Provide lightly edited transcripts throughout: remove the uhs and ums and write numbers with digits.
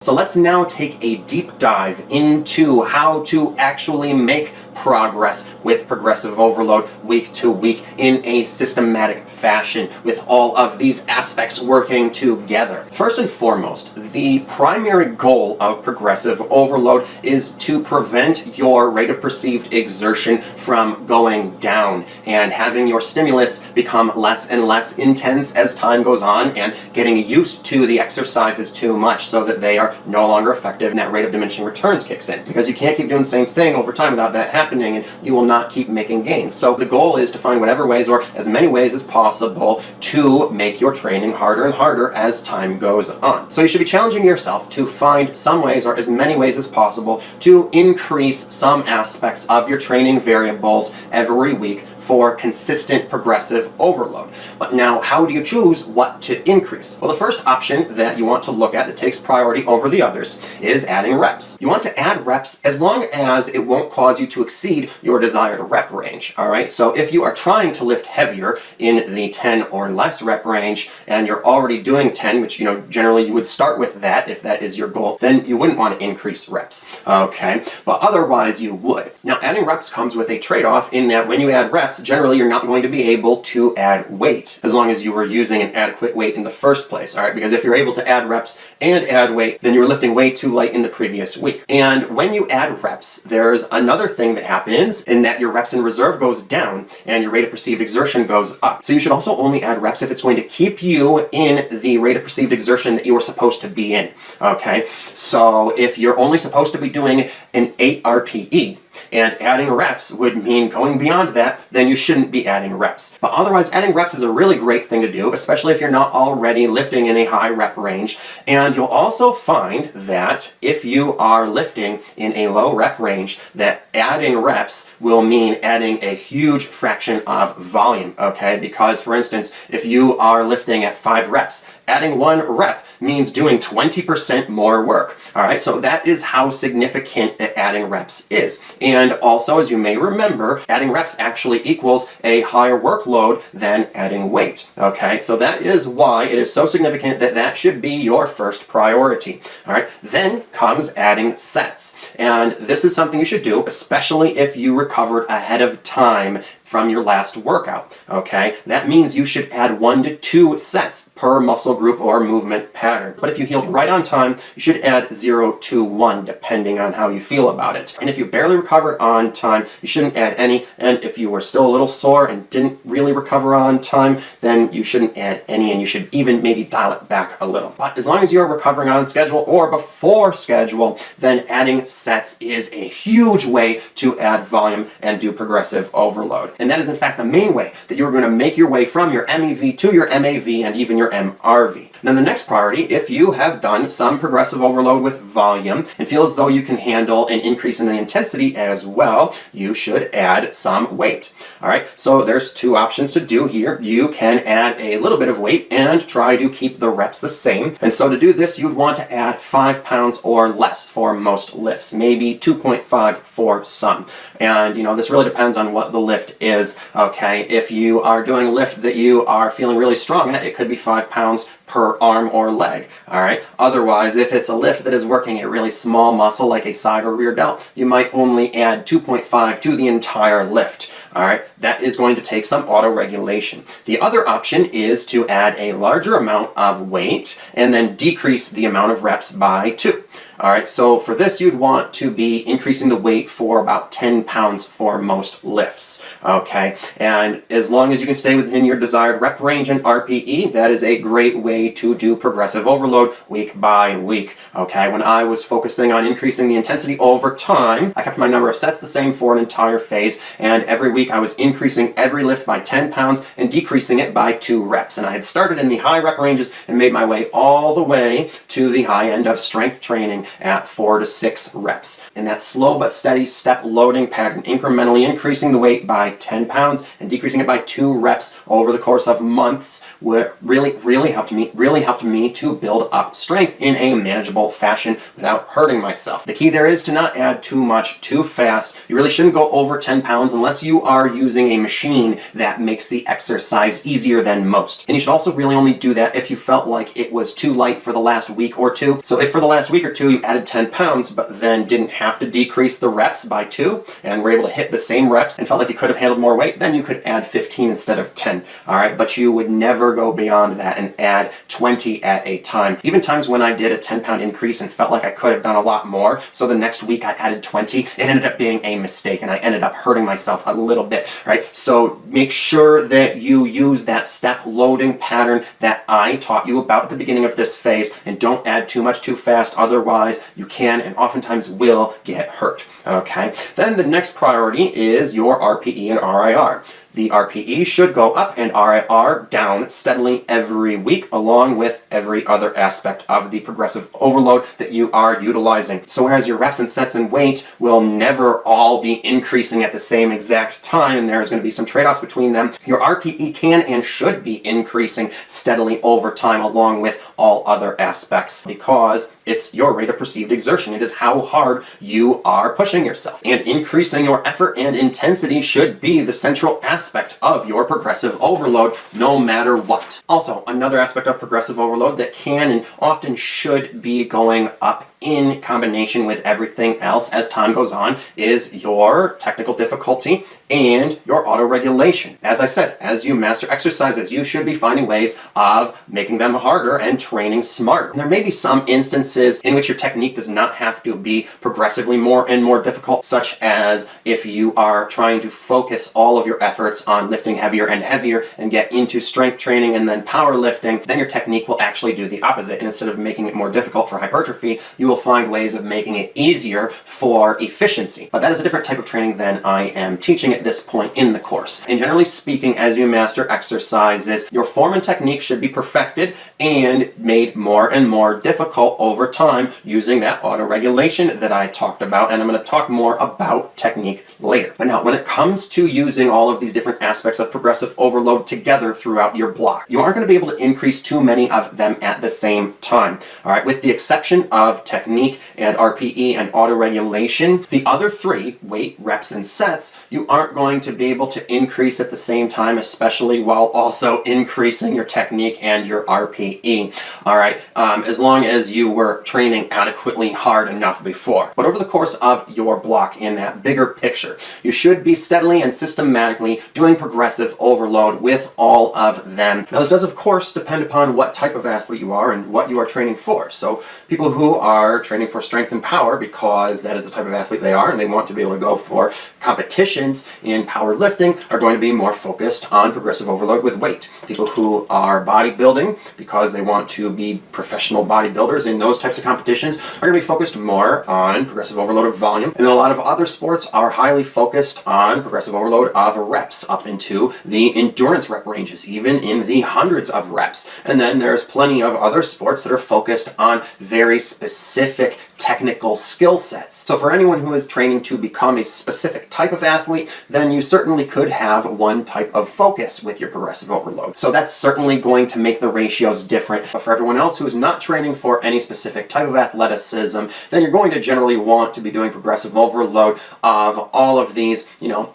So let's now take a deep dive into how to actually make progress with progressive overload week to week in a systematic fashion with all of these aspects working together. First and foremost, the primary goal of progressive overload is to prevent your rate of perceived exertion from going down and having your stimulus become less and less intense as time goes on and getting used to the exercises too much so that they are no longer effective and that rate of diminishing returns kicks in. Because you can't keep doing the same thing over time without that happening, and you will not keep making gains. So the goal is to find whatever ways, or as many ways as possible, to make your training harder and harder as time goes on. So you should be challenging yourself to find some ways, or as many ways as possible, to increase some aspects of your training variables every week for consistent progressive overload. But now, how do you choose what to increase? Well, the first option that you want to look at that takes priority over the others is adding reps. You want to add reps as long as it won't cause you to exceed your desired rep range, all right? So if you are trying to lift heavier in the 10 or less rep range and you're already doing 10, which, generally you would start with that if that is your goal, then you wouldn't want to increase reps, okay? But otherwise you would. Now, adding reps comes with a trade-off in that when you add reps, generally you're not going to be able to add weight as long as you were using an adequate weight in the first place, all right? Because if you're able to add reps and add weight, then you were lifting way too light in the previous week. And when you add reps, there's another thing that happens in that your reps in reserve goes down and your rate of perceived exertion goes up. So you should also only add reps if it's going to keep you in the rate of perceived exertion that you were supposed to be in, okay? So if you're only supposed to be doing an 8 RPE, and adding reps would mean going beyond that, then you shouldn't be adding reps. But otherwise, adding reps is a really great thing to do, especially if you're not already lifting in a high rep range. And you'll also find that if you are lifting in a low rep range, that adding reps will mean adding a huge fraction of volume, okay? Because, for instance, if you are lifting at 5 reps, adding 1 rep means doing 20% more work, all right? So that is how significant adding reps is. And also, as you may remember, adding reps actually equals a higher workload than adding weight, okay? So that is why it is so significant that that should be your first priority, all right? Then comes adding sets. And this is something you should do, especially if you recovered ahead of time from your last workout, okay? That means you should add 1 to 2 sets per muscle group or movement pattern. But if you healed right on time, you should add 0 to 1, depending on how you feel about it. And if you barely recovered on time, you shouldn't add any. And if you were still a little sore and didn't really recover on time, then you shouldn't add any, and you should even maybe dial it back a little. But as long as you're recovering on schedule or before schedule, then adding sets is a huge way to add volume and do progressive overload. And that is in fact the main way that you're going to make your way from your MEV to your MAV and even your MRV. Now the next priority, if you have done some progressive overload with volume and feel as though you can handle an increase in the intensity as well, you should add some weight. All right, so there's 2 options to do here. You can add a little bit of weight and try to keep the reps the same. And so to do this, you'd want to add 5 pounds or less for most lifts, maybe 2.5 for some. And this really depends on what the lift is, okay? If you are doing a lift that you are feeling really strong at, it could be 5 pounds per arm or leg, all right? Otherwise, if it's a lift that is working a really small muscle like a side or rear delt, you might only add 2.5 to the entire lift, all right? That is going to take some auto-regulation. The other option is to add a larger amount of weight and then decrease the amount of reps by 2. All right, so for this, you'd want to be increasing the weight for about 10 pounds for most lifts, okay? And as long as you can stay within your desired rep range and RPE, that is a great way to do progressive overload week by week, okay? When I was focusing on increasing the intensity over time, I kept my number of sets the same for an entire phase, and every week I was increasing every lift by 10 pounds and decreasing it by 2 reps. And I had started in the high rep ranges and made my way all the way to the high end of strength training at 4 to 6 reps. In that slow but steady step loading pattern, incrementally increasing the weight by 10 pounds and decreasing it by 2 reps over the course of months, really helped me to build up strength in a manageable fashion without hurting myself. The key there is to not add too much too fast. You really shouldn't go over 10 pounds unless you are using a machine that makes the exercise easier than most. And you should also really only do that if you felt like it was too light for the last week or two. So if for the last week or two you added 10 pounds, but then didn't have to decrease the reps by 2 and were able to hit the same reps and felt like you could have handled more weight, then you could add 15 instead of 10. All right, but you would never go beyond that and add 20 at a time. Even times when I did a 10-pound increase and felt like I could have done a lot more, so the next week I added 20, it ended up being a mistake and I ended up hurting myself a little bit, right? So make sure that you use that step loading pattern that I taught you about at the beginning of this phase, and don't add too much too fast, otherwise you can and oftentimes will get hurt, okay? Then the next priority is your RPE and RIR. The RPE should go up and RIR down steadily every week, along with every other aspect of the progressive overload that you are utilizing. So whereas your reps and sets and weight will never all be increasing at the same exact time, and there's going to be some trade-offs between them, your RPE can and should be increasing steadily over time along with all other aspects, because it's your rate of perceived exertion. It is how hard you are pushing yourself. And increasing your effort and intensity should be the central aspect of your progressive overload, no matter what. Also, another aspect of progressive overload that can and often should be going up in combination with everything else as time goes on is your technical difficulty and your auto-regulation. As I said, as you master exercises, you should be finding ways of making them harder and training smarter. There may be some instances in which your technique does not have to be progressively more and more difficult, such as if you are trying to focus all of your efforts on lifting heavier and heavier and get into strength training and then powerlifting, then your technique will actually do the opposite. And instead of making it more difficult for hypertrophy, you will find ways of making it easier for efficiency. But that is a different type of training than I am teaching at this point in the course. And generally speaking, as you master exercises, your form and technique should be perfected and made more and more difficult over time using that auto-regulation that I talked about, and I'm going to talk more about technique later. But now, when it comes to using all of these different aspects of progressive overload together throughout your block, you aren't going to be able to increase too many of them at the same time. All right, with the exception of technique and RPE and auto-regulation, the other 3, weight, reps, and sets, you aren't going to be able to increase at the same time, especially while also increasing your technique and your RPE. All right, as long as you were training adequately hard enough before. But over the course of your block in that bigger picture, you should be steadily and systematically doing progressive overload with all of them. Now, this does, of course, depend upon what type of athlete you are and what you are training for. So people who are training for strength and power because that is the type of athlete they are and they want to be able to go for competitions in powerlifting are going to be more focused on progressive overload with weight. People who are bodybuilding because they want to be professional bodybuilders in those types of competitions are going to be focused more on progressive overload of volume. And then a lot of other sports are highly focused on progressive overload of reps up into the endurance rep ranges, even in the hundreds of reps. And then there's plenty of other sports that are focused on very specific technical skill sets. So for anyone who is training to become a specific type of athlete, then you certainly could have one type of focus with your progressive overload. So that's certainly going to make the ratios different. But for everyone else who is not training for any specific type of athleticism, then you're going to generally want to be doing progressive overload of all of these,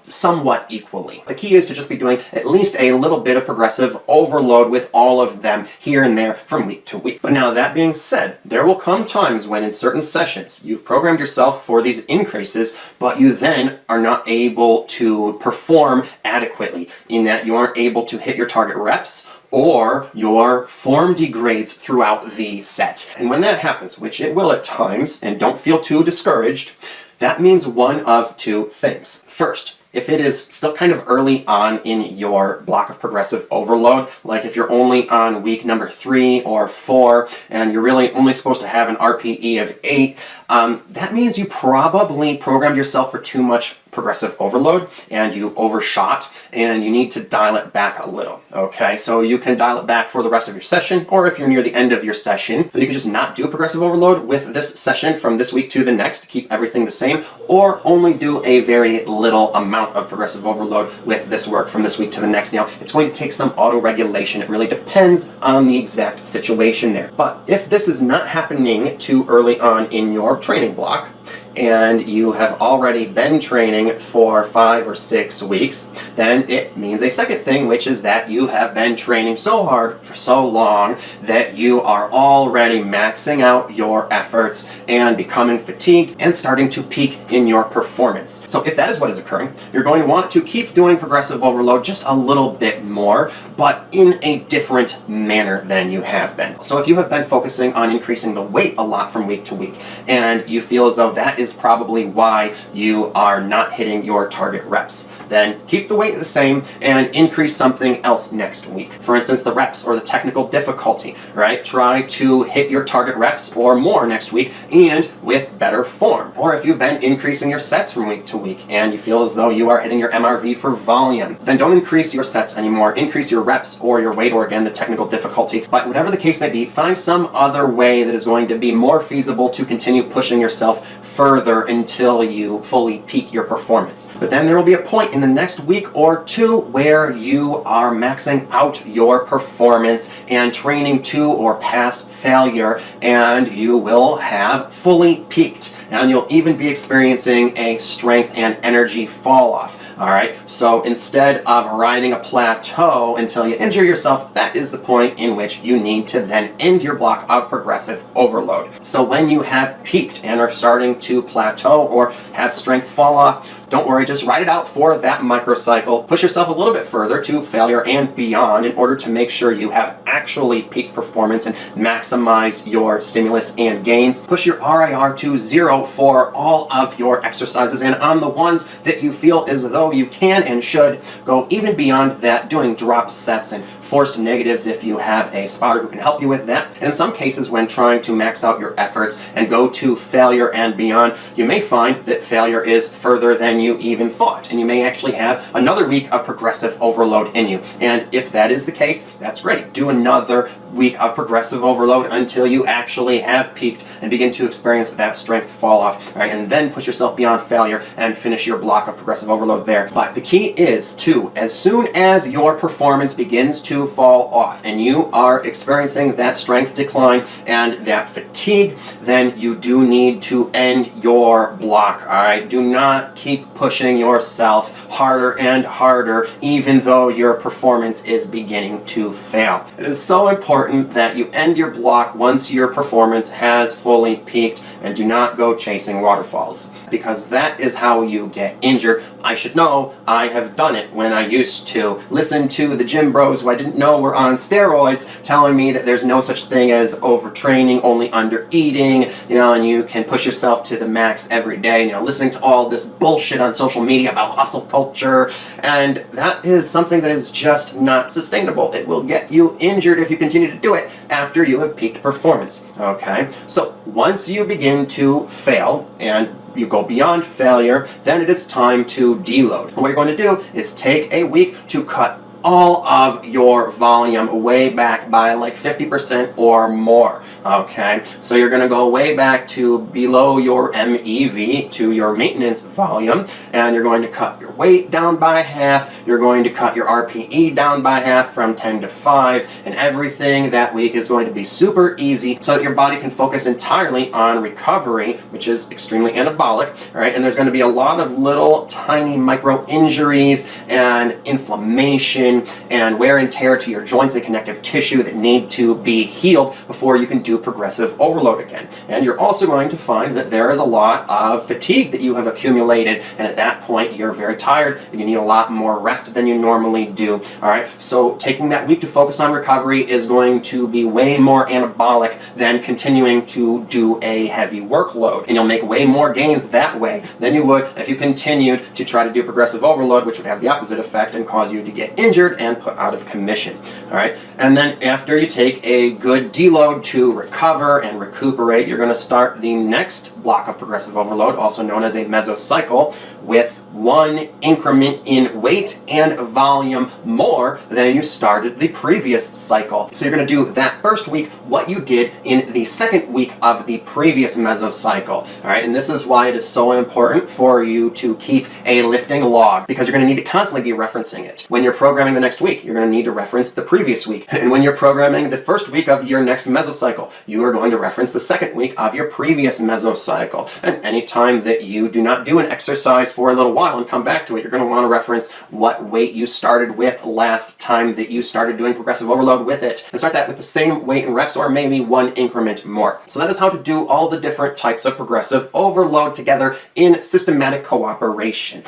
somewhat equally. The key is to just be doing at least a little bit of progressive overload with all of them here and there from week to week. But now, that being said, there will come times when in certain sessions you've programmed yourself for these increases, but you then are not able to perform adequately, in that you aren't able to hit your target reps or your form degrades throughout the set. And when that happens, which it will at times, and don't feel too discouraged, that means one of 2 things. First, if it is still kind of early on in your block of progressive overload, like if you're only on week number 3 or 4, and you're really only supposed to have an RPE of 8, that means you probably programmed yourself for too much progressive overload and you overshot, and you need to dial it back a little. Okay, so you can dial it back for the rest of your session, or if you're near the end of your session, then you can just not do progressive overload with this session from this week to the next, keep everything the same, or only do a very little amount of progressive overload with this work from this week to the next. Now, it's going to take some auto-regulation. It really depends on the exact situation there. But if this is not happening too early on in your training block, and you have already been training for 5 or 6 weeks, then it means a second thing, which is that you have been training so hard for so long that you are already maxing out your efforts and becoming fatigued and starting to peak in your performance. So if that is what is occurring, you're going to want to keep doing progressive overload just a little bit more, but in a different manner than you have been. So if you have been focusing on increasing the weight a lot from week to week, and you feel as though that is probably why you are not hitting your target reps, then keep the weight the same and increase something else next week. For instance, the reps or the technical difficulty, right? Try to hit your target reps or more next week and with better form. Or if you've been increasing your sets from week to week and you feel as though you are hitting your MRV for volume, then don't increase your sets anymore. Increase your reps or your weight, or again, the technical difficulty. But whatever the case may be, find some other way that is going to be more feasible to continue pushing yourself further until you fully peak your performance. But then there will be a point in the next week or two where you are maxing out your performance and training to or past failure, and you will have fully peaked. And you'll even be experiencing a strength and energy fall off. All right, so instead of riding a plateau until you injure yourself, that is the point in which you need to then end your block of progressive overload. So when you have peaked and are starting to plateau or have strength fall off, don't worry, just ride it out for that microcycle. Push yourself a little bit further to failure and beyond in order to make sure you have actually peaked performance and maximized your stimulus and gains. Push your RIR to 0 for all of your exercises, and on the ones that you feel as though you can and should, go even beyond that, doing drop sets and forced negatives if you have a spotter who can help you with that. And in some cases, when trying to max out your efforts and go to failure and beyond, you may find that failure is further than you even thought, and you may actually have another week of progressive overload in you. And if that is the case, that's great. Do another week of progressive overload until you actually have peaked and begin to experience that strength fall off, right? And then push yourself beyond failure and finish your block of progressive overload there. But the key is to, as soon as your performance begins to fall off and you are experiencing that strength decline and that fatigue, then you do need to end your block, all right? Do not keep pushing yourself harder and harder even though your performance is beginning to fail. It is so important that you end your block once your performance has fully peaked, and do not go chasing waterfalls, because that is how you get injured. I should know, I have done it when I used to listen to the gym bros who I didn't know were on steroids telling me that there's no such thing as overtraining, only under eating, and you can push yourself to the max every day, listening to all this bullshit on social media about hustle culture, and that is something that is just not sustainable. It will get you injured if you continue to do it after you have peaked performance, okay? So once you begin to fail and you go beyond failure, then it is time to deload. What you're going to do is take a week to cut all of your volume way back by like 50% or more, okay? So you're gonna go way back to below your MEV, to your maintenance volume, and you're going to cut your weight down by half, you're going to cut your RPE down by half from 10 to 5, and everything that week is going to be super easy so that your body can focus entirely on recovery, which is extremely anabolic, right? And there's gonna be a lot of little tiny micro injuries and inflammation and wear and tear to your joints and connective tissue that need to be healed before you can do progressive overload again. And you're also going to find that there is a lot of fatigue that you have accumulated, and at that point you're very tired and you need a lot more rest than you normally do. All right, so taking that week to focus on recovery is going to be way more anabolic than continuing to do a heavy workload, and you'll make way more gains that way than you would if you continued to try to do progressive overload, which would have the opposite effect and cause you to get injured and put out of commission. All right, and then after you take a good deload to recover and recuperate, you're going to start the next block of progressive overload, also known as a mesocycle, with one increment in weight and volume more than you started the previous cycle. So you're going to do that first week what you did in the second week of the previous mesocycle. All right, and this is why it is so important for you to keep a lifting log, because you're going to need to constantly be referencing it. When you're programming the next week, you're going to need to reference the previous week. And when you're programming the first week of your next mesocycle, you are going to reference the second week of your previous mesocycle. And anytime that you do not do an exercise for a little while and come back to it, you're going to want to reference what weight you started with last time that you started doing progressive overload with it, and start that with the same weight and reps, or maybe one increment more. So that is how to do all the different types of progressive overload together in systematic cooperation.